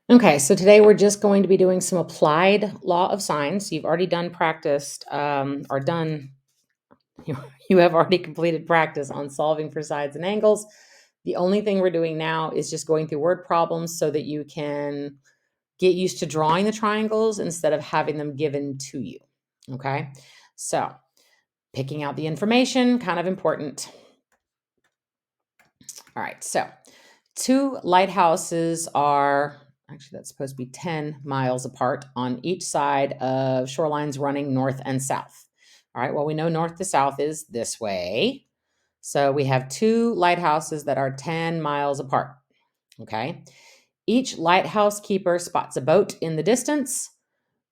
Okay, so today we're just going to be doing some applied law of sines. You've already done practiced or done, you, you have already completed practice on solving for sides and angles. The only thing we're doing now is just going through word problems so that you can get used to drawing the triangles instead of having them given to you. Okay, so picking out the information, kind of important. All right, so two lighthouses are actually that's supposed to be 10 miles apart on each side of shorelines running north and south. All right, well, we know north to south is this way. So we have two lighthouses that are 10 miles apart. Okay. Each lighthouse keeper spots a boat in the distance.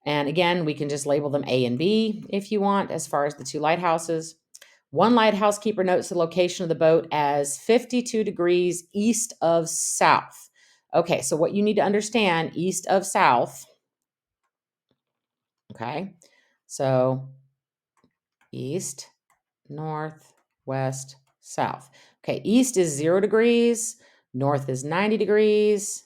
And again, we can just label them A and B if you want, as far as the two lighthouses. One lighthouse keeper notes the location of the boat as 52 degrees east of south. Okay, so what you need to understand, east of south, okay? So east, north, west, south. Okay, east is 0 degrees, north is 90 degrees,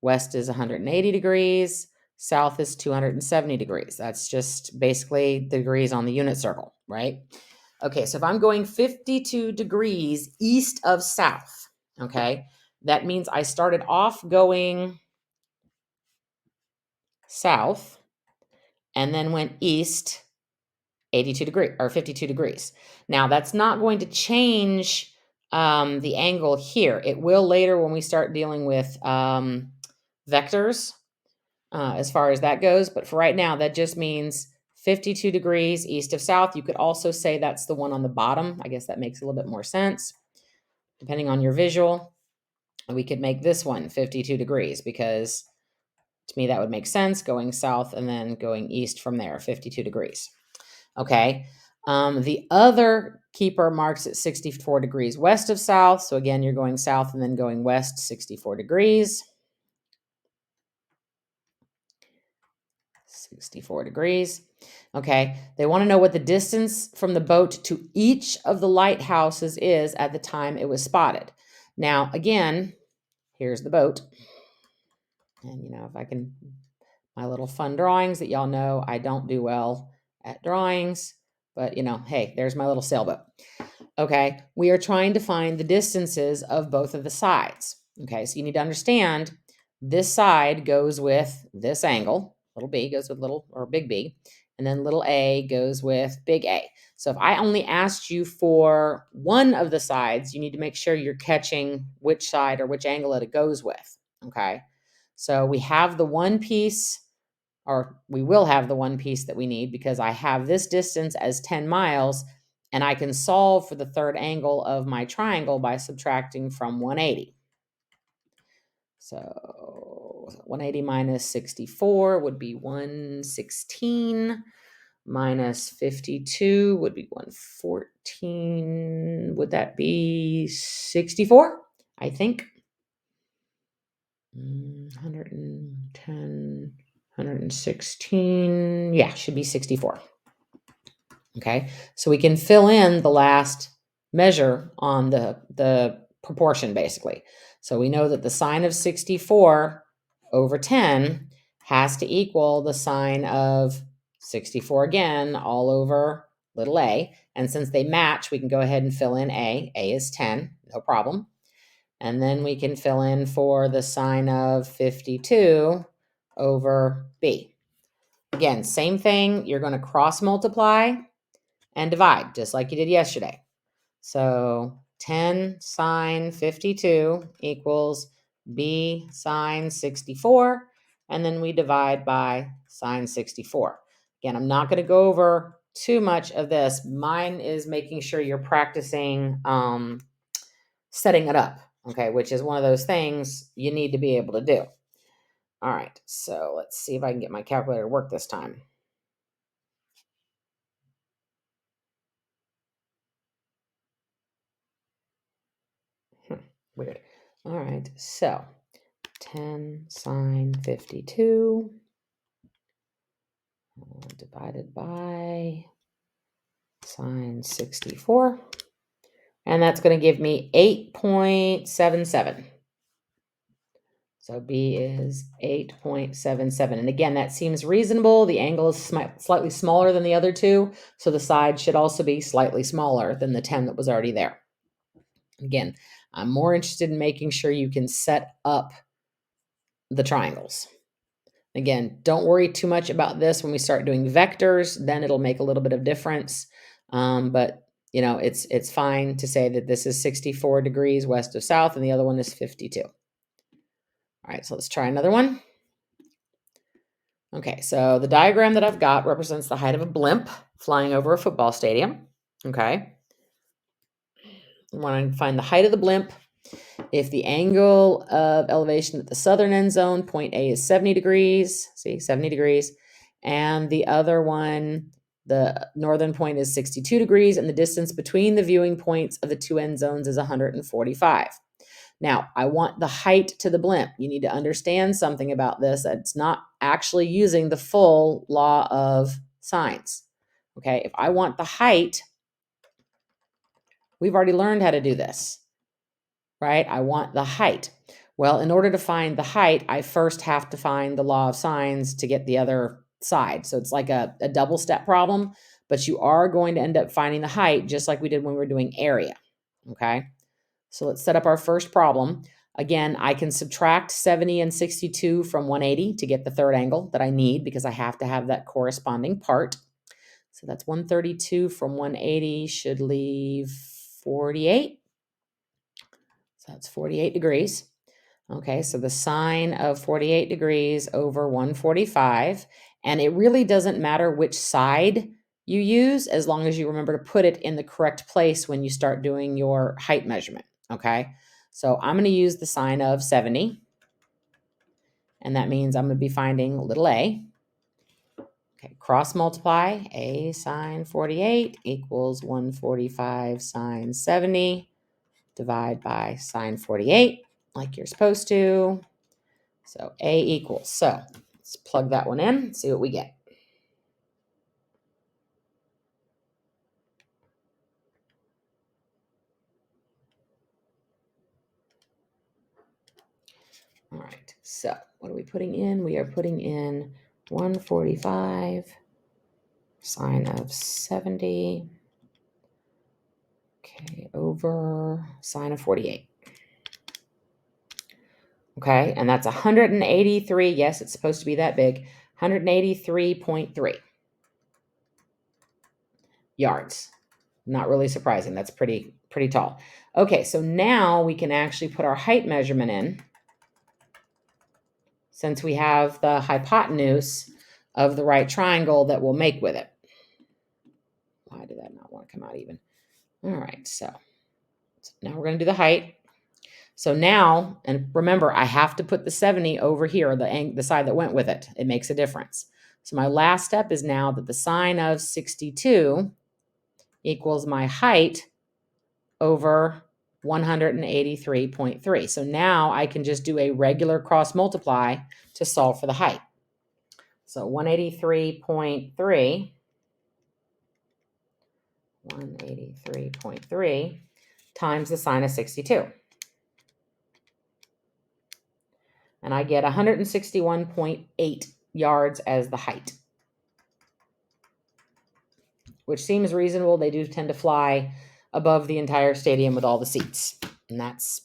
west is 180 degrees, south is 270 degrees. That's just basically the degrees on the unit circle, right? Okay, so if I'm going 52 degrees east of south, okay, that means I started off going south and then went east 82 degrees or 52 degrees. Now, that's not going to change the angle here. It will later when we start dealing with vectors as far as that goes. But for right now, that just means 52 degrees east of south. You could also say that's the one on the bottom. I guess that makes a little bit more sense, depending on your visual. We could make this one 52 degrees because to me that would make sense, going south and then going east from there, 52 degrees. Okay. The other keeper marks at 64 degrees west of south. So again, you're going south and then going west 64 degrees. 64 degrees. Okay. They want to know what the distance from the boat to each of the lighthouses is at the time it was spotted. Now, again, here's the boat. And, if I can, my little fun drawings that y'all know I don't do well at drawings, but, hey, there's my little sailboat. Okay, we are trying to find the distances of both of the sides. Okay, so you need to understand this side goes with this angle, little b goes with little or big B, and then little a goes with big A. So if I only asked you for one of the sides, you need to make sure you're catching which side or which angle it goes with. Okay, so we have the one piece, or we will have the one piece that we need because I have this distance as 10 miles and I can solve for the third angle of my triangle by subtracting from 180. So 180 minus 64 would be 116, minus 52 would be 114. Would that be 64? I think. 110, 116. Yeah, should be 64. Okay, so we can fill in the last measure on the proportion, basically. So we know that the sine of 64 over 10 has to equal the sine of 64 again, all over little a. And since they match, we can go ahead and fill in a. A is 10, no problem. And then we can fill in for the sine of 52 over b. Again, same thing. You're going to cross multiply and divide, just like you did yesterday. So 10 sine 52 equals b sine 64, and then we divide by sine 64. Again, I'm not going to go over too much of this. Mine is making sure you're practicing setting it up, okay, which is one of those things you need to be able to do. All right, so let's see if I can get my calculator to work this time. Weird. All right, so 10 sine 52 divided by sine 64. And that's going to give me 8.77. So B is 8.77. And again, that seems reasonable. The angle is slightly smaller than the other two, so the side should also be slightly smaller than the 10 that was already there. Again, I'm more interested in making sure you can set up the triangles. Again, don't worry too much about this when we start doing vectors, then it'll make a little bit of difference. But you know, it's fine to say that this is 64 degrees west of south and the other one is 52. All right, so let's try another one. Okay, so the diagram that I've got represents the height of a blimp flying over a football stadium. Okay. I want to find the height of the blimp. If the angle of elevation at the southern end zone, point A is 70 degrees, see, 70 degrees, and the other one, the northern point is 62 degrees, and the distance between the viewing points of the two end zones is 145. Now, I want the height to the blimp. You need to understand something about this. That's not actually using the full law of sines. Okay, if I want the height, we've already learned how to do this, right? I want the height. Well, in order to find the height, I first have to find the law of sines to get the other side. So it's like a double step problem, but you are going to end up finding the height just like we did when we were doing area. Okay. So let's set up our first problem. Again, I can subtract 70 and 62 from 180 to get the third angle that I need because I have to have that corresponding part. So that's 132 from 180 should leave 48. So that's 48 degrees. Okay, so the sine of 48 degrees over 145. And it really doesn't matter which side you use as long as you remember to put it in the correct place when you start doing your height measurement. Okay, so I'm going to use the sine of 70. And that means I'm going to be finding little a. Okay, cross multiply a sine 48 equals 145 sine 70. Divide by sine 48 like you're supposed to. So a equals. So let's plug that one in, see what we get. All right, so what are we putting in? We are putting in 145 sine of 70, okay, over sine of 48. Okay, and that's 183, yes, it's supposed to be that big, 183.3 yards. Not really surprising, that's pretty tall. Okay, so now we can actually put our height measurement in, since we have the hypotenuse of the right triangle that we'll make with it. Why did that not want to come out even? All right, so now we're going to do the height. So now, and remember, I have to put the 70 over here, the side that went with it. It makes a difference. So my last step is now that the sine of 62 equals my height over 183.3. So now I can just do a regular cross multiply to solve for the height. So 183.3 times the sine of 62. And I get 161.8 yards as the height, which seems reasonable. They do tend to fly above the entire stadium with all the seats. And that's,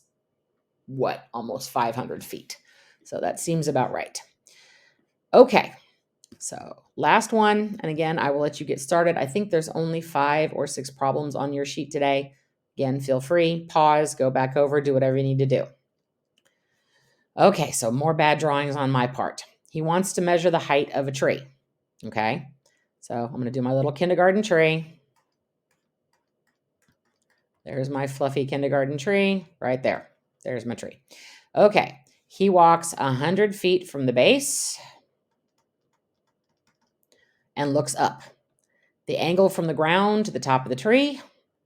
what, almost 500 feet. So that seems about right. Okay, so last one. And again, I will let you get started. I think there's only 5 or 6 problems on your sheet today. Again, feel free, pause, go back over, do whatever you need to do. Okay, so more bad drawings on my part. He wants to measure the height of a tree. Okay, so I'm going to do my little kindergarten tree. There's my fluffy kindergarten tree right there. There's my tree. Okay, he walks 100 feet from the base and looks up. The angle from the ground to the top of the tree,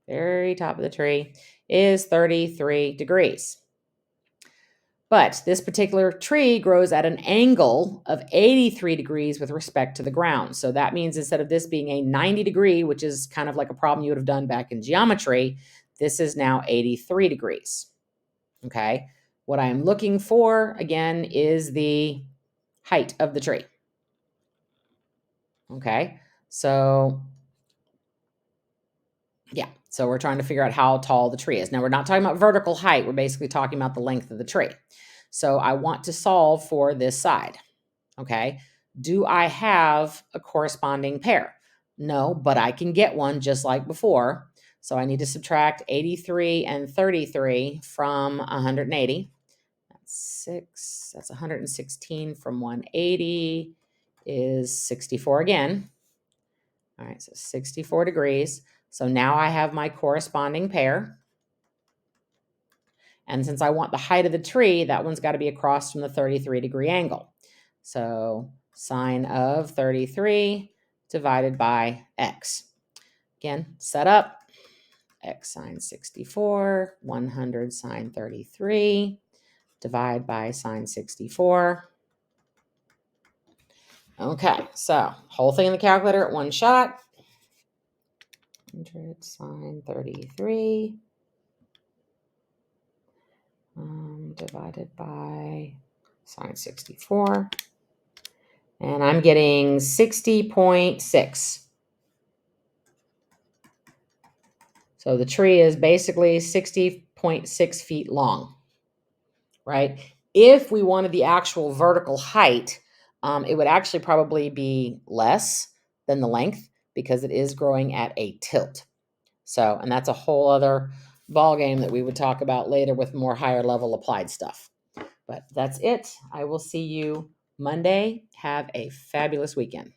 very top of the tree, is 33 degrees. But this particular tree grows at an angle of 83 degrees with respect to the ground. So that means instead of this being a 90 degree, which is kind of like a problem you would have done back in geometry, this is now 83 degrees. Okay. What I am looking for, again, is the height of the tree. Okay, so yeah, so we're trying to figure out how tall the tree is. Now, we're not talking about vertical height. We're basically talking about the length of the tree. So I want to solve for this side. Okay, do I have a corresponding pair? No, but I can get one just like before. So I need to subtract 83 and 33 from 180. That's 6. That's 116 from 180 is 64 again. All right, so 64 degrees. So now I have my corresponding pair. And since I want the height of the tree, that one's got to be across from the 33-degree angle. So sine of 33 divided by x. Again, set up. X sine 64, 100 sine 33, divide by sine 64. Okay, so whole thing in the calculator at one shot. 100 sine 33 divided by sine 64. And I'm getting 60.6. So the tree is basically 60.6 feet long, right? If we wanted the actual vertical height, it would actually probably be less than the length because it is growing at a tilt. So, and that's a whole other ball game that we would talk about later with more higher level applied stuff. But that's it. I will see you Monday. Have a fabulous weekend.